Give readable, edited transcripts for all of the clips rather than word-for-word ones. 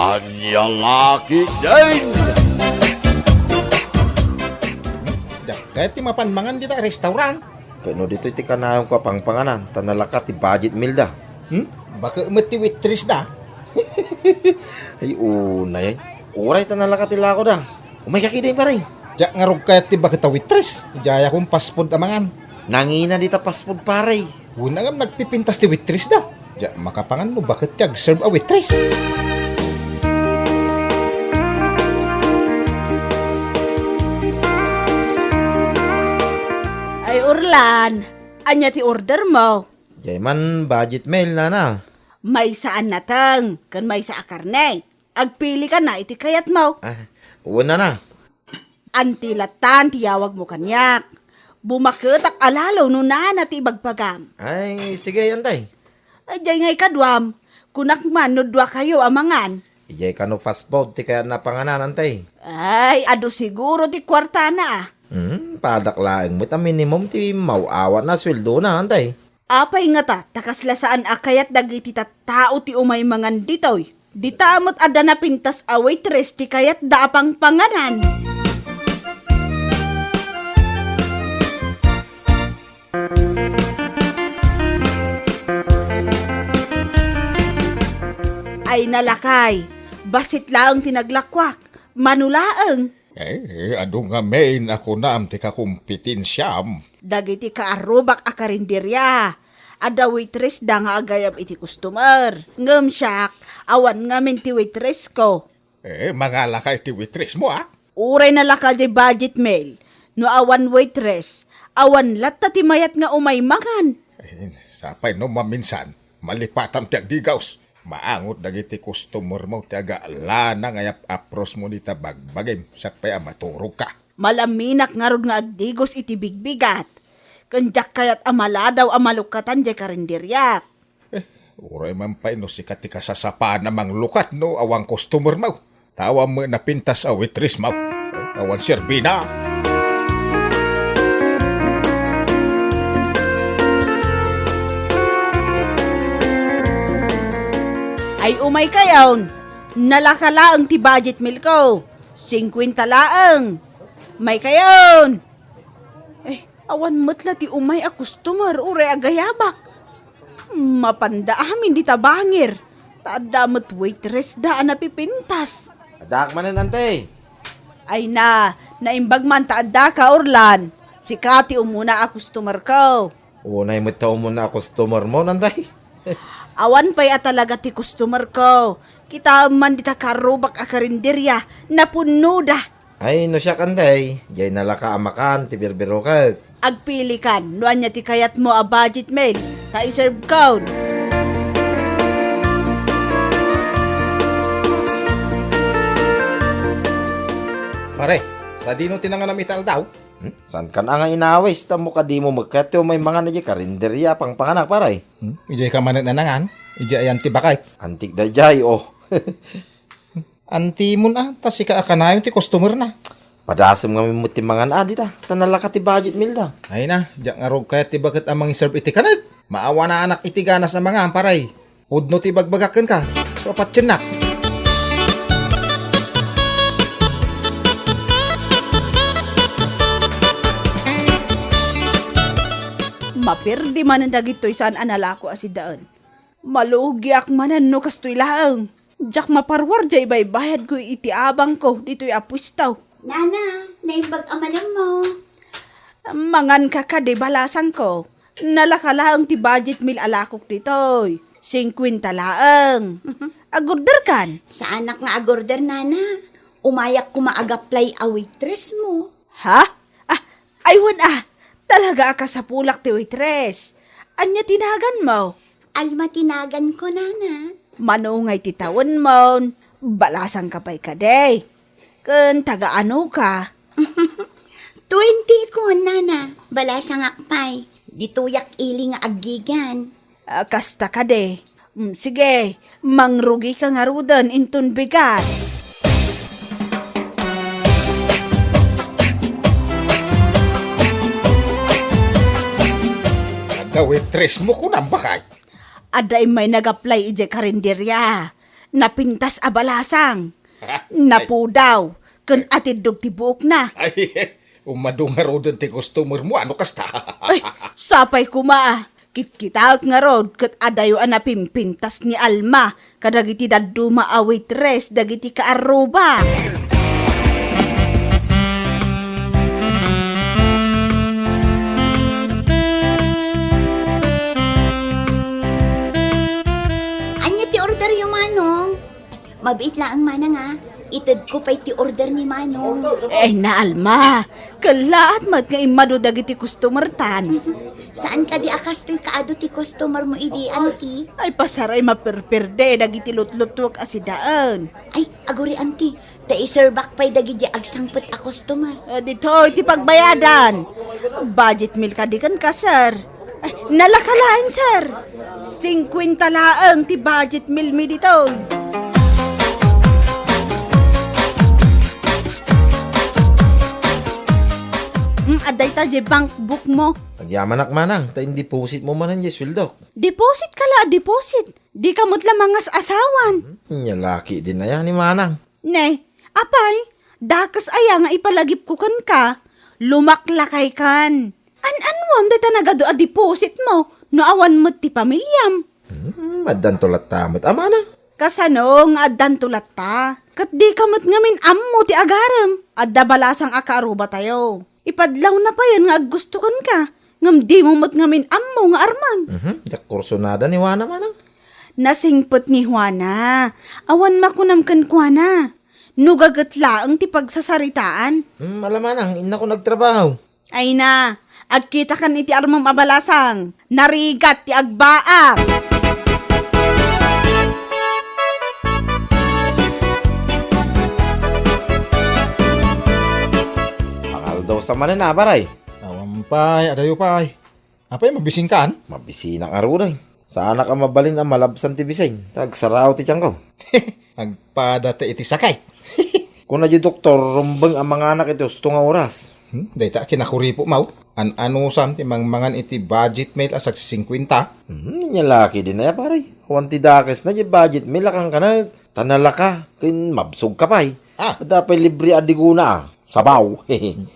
Anya laki din! Kahit ti mapanmangan dita restoran. Kano dito iti kanayong ko pangpanganan, tanalaka ti budget meal da. Baka umati waitress da. Ay unay, uray tanalaka ti lako da. Umay kakiday pa rin. Diyak nga rog kahit ti baka ta waitress. Ijaya kong paspod amangan. Nangina dita paspod pare. Una nga nagpipintas ti waitress da. Diyak makapangan mo bakit ti ag-serve a waitress. Ay, Orlan, anya ti order mo? Jay man budget meal na. May saan natang, kan may sa akarne. Agpili ka na, iti kayat mo. Una na. Antilatan, tiyawag mo kanyak. Bumaketak alalaw no na ti ibagpagam. Ay, sige yantay. Ay, jay ngay kadwam. Kunak man, no dwa kayo amangan. Ijay ka no fast food, ti kaya napanganan antay. Ay, ado siguro ti kwarta na. Padaklaing mo ta minimum ti mauawa na sweldo na antay. Apay nga ta, takaslasaan akayat dagiti tao ti umay mangan ditoy. Dita amot ada na pintas a waitress ti kayat daapang panganan. Ay nalakay, basit laang tinaglakwak, manulaang. Ado nga main ako na am ti kakumpitin siyam. Dagiti kaarubak a karinderya. Ada waitress da nga agayab iti customer. Ngem siyak, awan nga men ti waitress ko. Mga lakay ti waitress mo Uray na laka di budget mail. No awan waitress, awan latta ti mayat nga umay mangan. Sapay no maminsan, malipatan ti agdigaws. Maangot dagiti customer mo ti aga-alana ngayap apros mo dita bagbagim. Sakpay maturog ka. Malaminak nga rod nga agdigos iti bigbigat. Kanjak kayat amaladaw amalukatan di karinderya. Uray man pa no sikat ti kasasapa namang lukat no awang customer mo. Tawa mo na pintas a waitress mo. Awan serbina. Ay umay kayon, nalakalaang ti budget meal ko. 50 laang. May kayon. Awan matla ti umay a customer, uray agayabak. Mapanda amin di tabangir. Taadamot waitress daan na pipintas. Adak manan antay. Ay naimbag man taada ka, Orlan. Si Kati umuna a customer ko. Unay mo tao mo na customer mo nantay. Awan pa'y talaga ti customer ko. Kita man dita karubak a karinderya na puno da. Ay, no siya kanday. Jay nalaka amakan, ti birbiro ka. Agpili kan, nuan niya ti kayat mo a budget mail. Ta iserve ko. Pare, sa dino tinangan namital daw. San ka na nga inawis, tamo ka di mo magkatyo may mga nadya karinderya pang panganak paray. Ijay ka man nanangan. Ijay ayan ti bakay. Antik da jay, oh. Anti mo na, tas ika akanayon ti customer na. Padasam nga may muti mga naadi ta. Tanalaka ti budget meal da. Ay na, diyak nga rog kaya ti bakit amang iserve iti kanag. Maawa na anak iti ganas na mga amparay. Pudno ti bagbagakan ka. So apat na. Mapirdi man ang dagitoy saan analako asidaan. Malugyak manan no kastoy laang. Jak maparwar jay baybayad ko iti abang ko dito'y apustaw. Nana, naimbag amalam mo. Mangan ka ka de balasan ko. Nalakalaang ti budget meal alakok dito'y. 50 laang. Agorder kan. Sa anak nga agorder, Nana. Umayak ko maag-apply a waitress mo. Ha? Aywan Talaga ka sa pulak ti waitress. Anya tinagan mo? Alma tinagan ko, Nana. Manungay titawan mo. Balasan ka pa'y kaday. Kun taga-ano ka? 20 ko, Nana. Balasang akpay. Dituyak ili nga agigan. Kasta ka de. Sige, mangrugi ka nga rudan intun bigat. Waitress mo ko nang bakay. Aday may nag-apply ije karinderya. napintas a balasang. Napudaw, kun atidog ti buok na. Ay, umadunga ro din ti customer mo, ano kasta? Ay, sapay kuma. Kit-kitak nga rod, kat adayo anapimpintas ni Alma, kadagiti daduma a waitress, dagiti kaaruba. Anya ti order yung Manong? Mabait lang ang Manang ha. Itad ko pa'y ti order ni Manong. Eh na Alma, kalaat mat nga imado dagiti customer tan. Saan ka di akastoy kaado ti customer mo idi, auntie? Ay pasaray maperperde dagiti lutlutwak asidaan. Ay, aguri auntie. Taiserbak pa'y dagiti agsangpet a customer. Dito, iti pagbayadan. Budget meal ka di kan ka, sir. Ay, nalakalain, sir. 50 laang ti budget meal mi dito. Aday ta di bank book mo. Nagyamanak manang, ta hindi pusit mo manan yes, Wildok. Deposit kala, deposit. Di kamot lamangas asawan. Laki din na yan ni manang. Ne, apay, dakas aya nga ipalagip ko kan ka. Lumaklakay kan. An-anwam data nagado a deposit mo. No awan mo ti pamilyam. Madan tulat tamot. Manang. Kasano nga addan tulat ta. Kat di kamot ngamin ammo ti agaram. Adda balasang akaaruba tayo. Ipadlaw na pa yan nga gusto kan ka. Ngam di mo mat ngamin ammo nga arman. Yak kursonada ni Wana manang. Nasingpot ni Juana. Awan makunam kan Juana. Nugagat laang ti pagsasaritaan. Malamanang, ina ko nagtrabaho. Ay na, agkita kan iti armam abalasang. Narigat ti agbaak. Daw sa manin na, baray. Awampay, adayo pay. Apay, mabising kan? Mabisina nga ro Sana ka mabalin ang malabsan ti bisay. Tagsaraw ti tiyang ko. Agpada ta iti sakay. Kung na di doktor, rumbang ang mga anak ito sa tunga oras. Dahita kinakuripo mau. Ano sam ti mangan iti budget mail asak 50. Laki din na ya, paray. Huwag ti dakes na di budget, may lakang ka na. Tanala ka, kin mabsog ka pa'y. Dapat libre adiguna sabaw.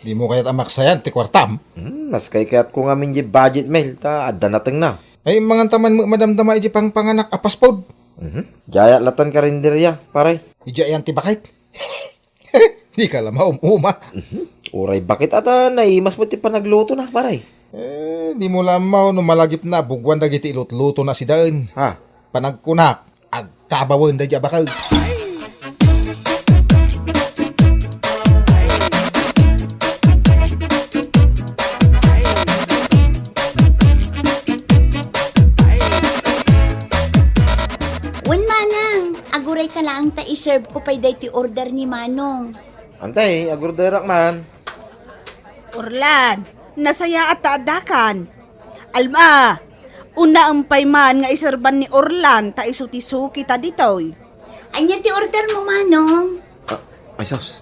Di mo kaya't amaksayan ti kwartam. Mas kay kaya't kung amin di budget mail, ta adda nateng na. Ay mangan taman mo madamdama iti pang panganak apaspod. Jaya latan ka rin dirya, paray. Ija yan ti bakit? Di ka lama uma. Uray bakit ata naimas mo ti panagluto na, paray. Di mo lamaw no malagip na bugwan dagiti ilutluto na si daan. Panagkunak, agkabawan da dya bakal. Aguray ka lang ta iserve ko pa'y ti order ni Manong. Antay, agurderak man. Orlan, nasaya at taadakan. Alma, una ampay man nga iserban ni Orlan ta isuti-suki ta ditoy. Anya ti order mo, Manong? Ay, sos.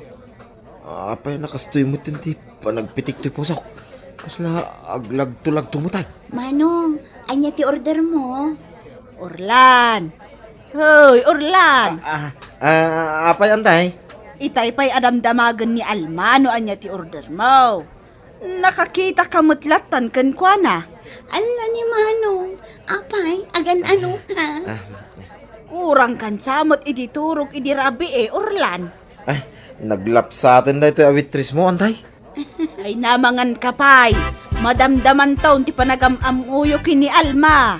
Apay nakastoy mo tinti panagpitik ti pusok. Kasla aglag-tulag tumutay. Manong, anya ti order mo? Orlan. Hoy, Orlan. Apay antay? Itay pa'y adamdamagan ni Alma no anya ti order mo. Nakakita ka mutlatan kan kwa na. Ala ni Manong, apay, agan ano ka? Urang kan samot iditurog idirabi Orlan. Ay, naglapsatin na ito awitris mo, antay? Ay namangan ka pa'y. Madamdaman taon ti panagamamuyo kini Alma.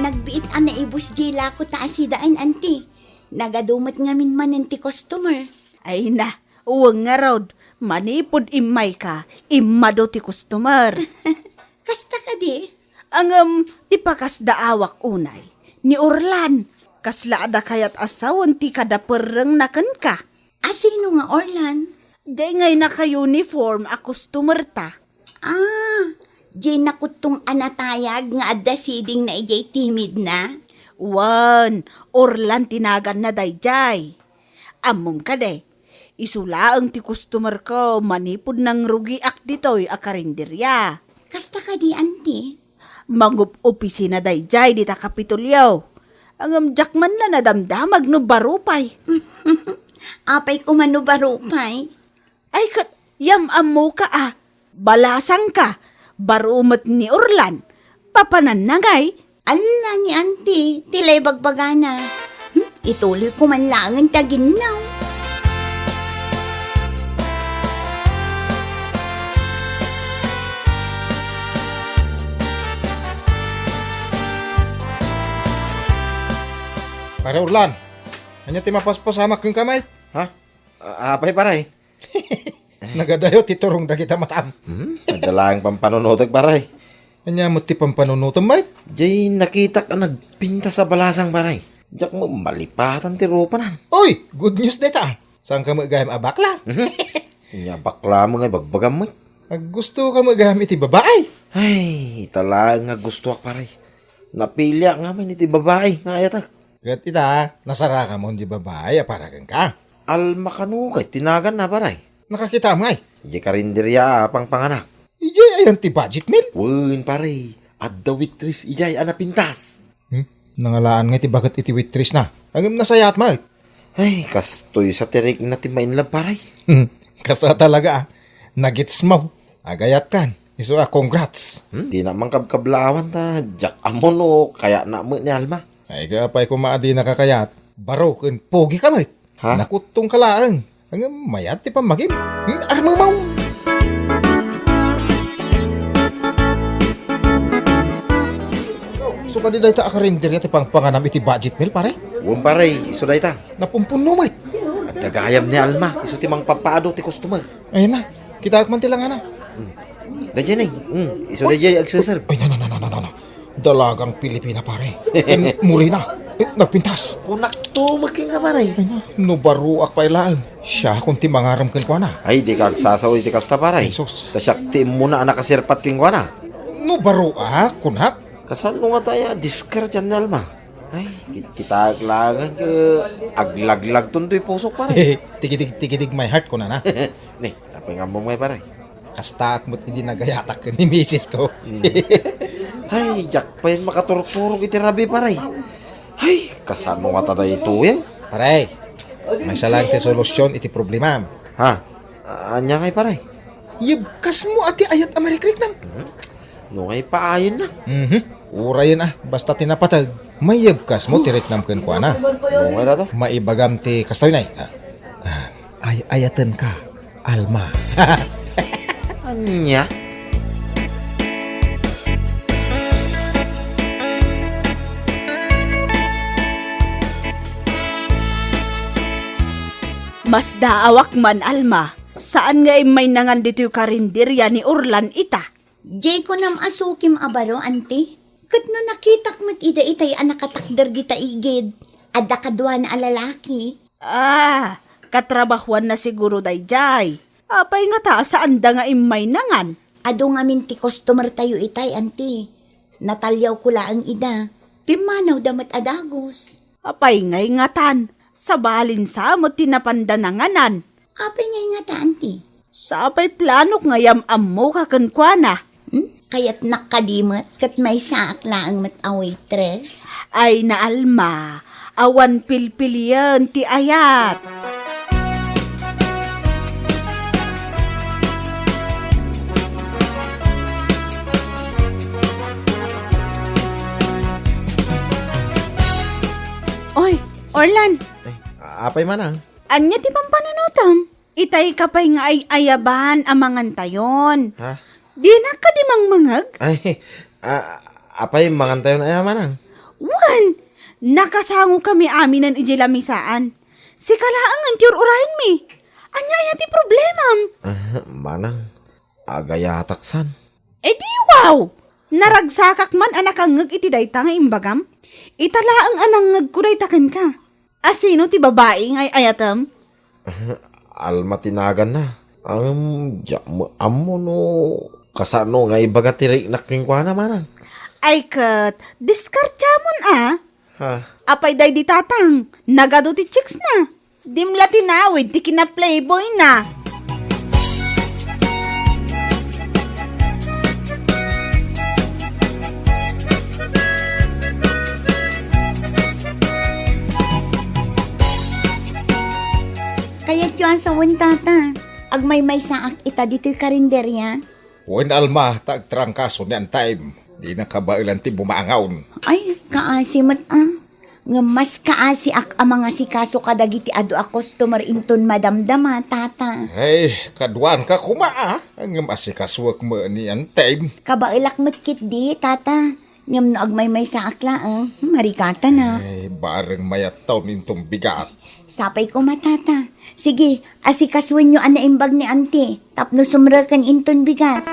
Nagbiit na ibus jila ko ta asidaan, auntie. Nagadumat ngamin manen ti customer. Ay na, uwang nga rod. Manipod imay ka, imado ti customer. Kasta ka di? Ang ti pakas daawak unay. Ni Orlan, kasla ada kayat asawan ti kadapereng nakan ka. Sino nga Orlan? Di ngay naka-uniform a customer ta. Di nakutong anatayag nga adda siding na ijay timid na? Wan, Orlan tinagan na dayjay. Among ka de, Isulaang ti customer ko, manipod ng rugi ak ditoy a karinderya. Kasta ka di, auntie. Mangup opisina dayjay dita Kapitulyo. Ang jakman na nadamdamag no barupay. Apay ko manubarupay. Ay kat, yamam ka ah. Balasang ka. Barumot ni Orlan. Papananangay. Ala ni auntie, tilay bagbagana. Ituloy ko man lang ang taginaw. Pare Orlan, hanya ti mapaspasamak yung kamay. Ha? Apay paray? Nagadayo ti turong da kita matam. Madalang pampanunotag paray. Hanya mo ti pampanunutom, mate. Jay, nakita ka nagpinta sa balasang paray. Diyak mo malipatan ti rupanan. Uy, good news deta. Saan ka magayam abakla? Nya bakla mo nga bagbagam mo. Gusto ka magamit ti babae. Ay, talaga nga gusto ak paray. Napilya nga man iti babae nga ayatak. Gat ita, nasara ka mo di babae, para kang ka. Alma kanu kay tinagan na paray. Nakakita mo ngay. Ije karinderya pang panganak. Ijay ayan ti budget meal. Wun paray. At the waitress ijay anapintas. Nangalaan nga ti bagat iti waitress na. Hanggang nasayat mo. Ay, kastoy sa tirik na ti mainlab paray. Kasa talaga nagits mo. Agayat kan. Iso congrats. Di na man kabkablawan ta. Jak amon o kaya na mo ni Alma. Ay kapay kumaadi nakakayat. Baro kun pogi ka mate. Ha? Nakutong kalaang. Hanggang mayat ti pamagim. Arma mo. So kadi dahi ta akarinderya ti pangpanganam iti budget meal pare. Wun paray, iso day ta. Napumpuno mate. At nagayam ni Alma. Iso ti mang papaado ti customer. Ayun na. Kita akman tilang na. Dajay na iso dajay agsaserve. Ay, no. Dalagang Pilipina pare. Muri na. Nagpintas. Kunak to magking ka paray. Ay na. No baruak pa ilaan. Siya kung ti mangaram kan kwa na. Ay, di kag sasaw iti kasta paray. Jesus. Tasyak ti mo na nakasirpat king kwa na. No baruak kunap. Kasan mo nga tayo, diskar dyan ni Alma. Ay, kita aglagan ka. Aglaglag tundoy pusok paray. Tigidig my heart ko na na. Ni, tapay nga mo may paray. Kastak mo't hindi nagayatak ka ni misis ko. Ay, jak pa yun makaturok-turok iti rabi paray. Ay, kasan mo nga tayo ito yan? Pare, may salang ti solusyon iti problema. Ha? Anya kay paray? Yibkas mo ati ayat Amerikrik nam. No ngay paayon na. Ura yun basta tinapatag. May yibkas mo tirik nam kan kwa na. No ngay na to? Maibagam ti kastoy na. Ay ayatan ka, Alma. Anya? Mas daawak man, Alma. Saan nga may nangan dito yung karinderya ni Orlan ita? Jay ko nam asukim abaro, auntie. Kat no nakitak mat ida itay anakatakder kita igid. Adda kadwa na alalaki. Katrabahuan na siguro dayjay. Apay nga ta, saan da nga imay nangan? Ado nga minti customer tayo itay, auntie. Natalyaw ko laang ida. Pimanaw damat adagos. Apay ngay ngatan. Sa balin sa mo tinapandananganan. Apay ngay nga ta, auntie. Sa apay planok ngayam ammo kakenkwana. Kaya't nakadimot kat may saak laang mat a waitress. Ay na Alma, awan pilpilian ti ayat. Oy, Orlan, Apay manang? anya ti pampanunutam? Itay kapay nga ay ayaban amangan tayon. Ha? Di na ka di mangmangag? Ay, apay mangantayo na ayaman manang? Wan, nakasango kami aminan iji lamisaan. Si kalaang ang tiyur urahin mi. Anya yan ti problemam. Manang, agayataksan. Eh di wow! Naragsakak man anak ang ngag iti dayta nga imbagam. Italaang anang ngag kuraytakan ka. Asino ti babae ngay ayatam? Alma tinagan na. Amo no, kasano nga ibaga tirik naking kwa na manang. Ay kat, diskartya mon Ha? Apay day di tatang, nagado ti chicks na. Dimla tinawid, ti kina playboy na. Kaya't yun sa tata. Agmay-may saak ita dito'y karinderya. Wen Alma, tagtrangkaso ni ang time. Di na kabailan ti bumaangaon. Ay, kaasi mat Nga mas kaasi ak ang mga sikaso kadagiti ado a customer inton madamdama, tata. Ay, kaduan ka kumaa. Ang masikaswak mo ni ang time. Kabailak matkit di, tata. Ngam no agmay-may saak laang. Marikata na. Ay, bareng mayataw nintong bigat. Sapay ko matata. Sige, asikaswan nyo ang naimbag ni ante. Tapno sumrakan inton bigat.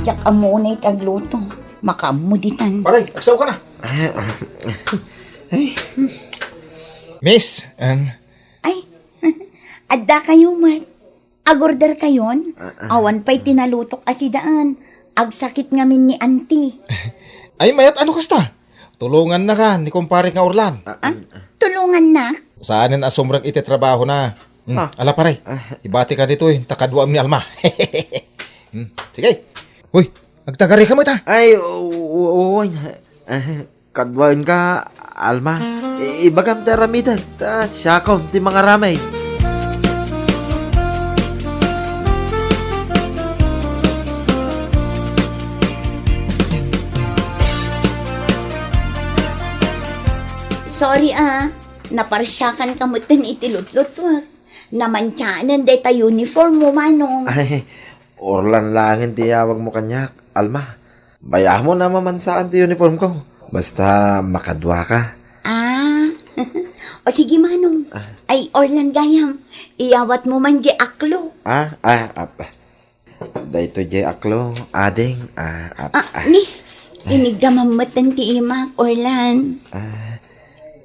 Jak amo na itagluto. Makamuditan. Paray, agsaw ka na. Miss, Ay, adda kayo mat. Agorder kayon? Awan pa'y tinalutok asidaan. Agsakit ngamin ni auntie. Ay, mayat ano kasta? Tulungan na ka ni kumpare nga Orlan. Tulungan na. Saanin asumrag iti trabaho na. Ala paray, ibati ka dito takaduam ni Alma. Sige. Uy, nagtagari ka mo ta. Ay, uy. Kadwain ka, Alma. Ibagam ta ramidan. Ta syakon ti mga ramay. Sorry naparsyakan ka mo tan itilutlutwag. Namansyanan day ta uniform mo manong. Ay, Orlan langin tiyawag mo kanyak, Alma. Bayah mo na mamansaan ti uniform ko. Basta makadwa ka. O sige manong. Ay, Orlan gayam. Iyawat mo man di aklo. Dahito je aklo, ading, Ni, inigdamamatan ti imak, Orlan.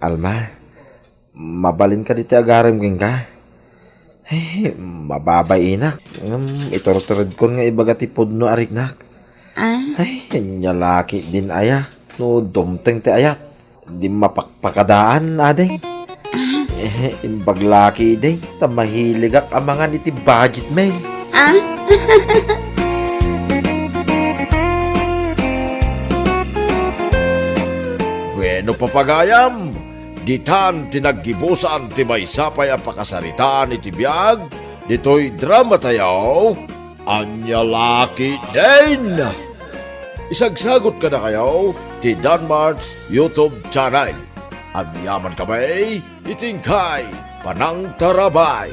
Alma, mabalin ka dito agaram king ka. Ay, mababay inak. Iturturod ko nga ibaga ti pudno arignak. Ay, nyalaki din aya. No, dumteng ti ayat. Di mapakpakadaan, ading. Imbaglaki din. Tamahiligak amangan iti budget mail. Bueno papagayam, ditan tinaggibusan ti maysapay ang pakasaritaan iti biyag, dito'y drama tayaw, Anyalaki din! Isagsagot ka na kayo ti Danmar's YouTube channel. Agyaman kamay, itingkay, panang tarabay.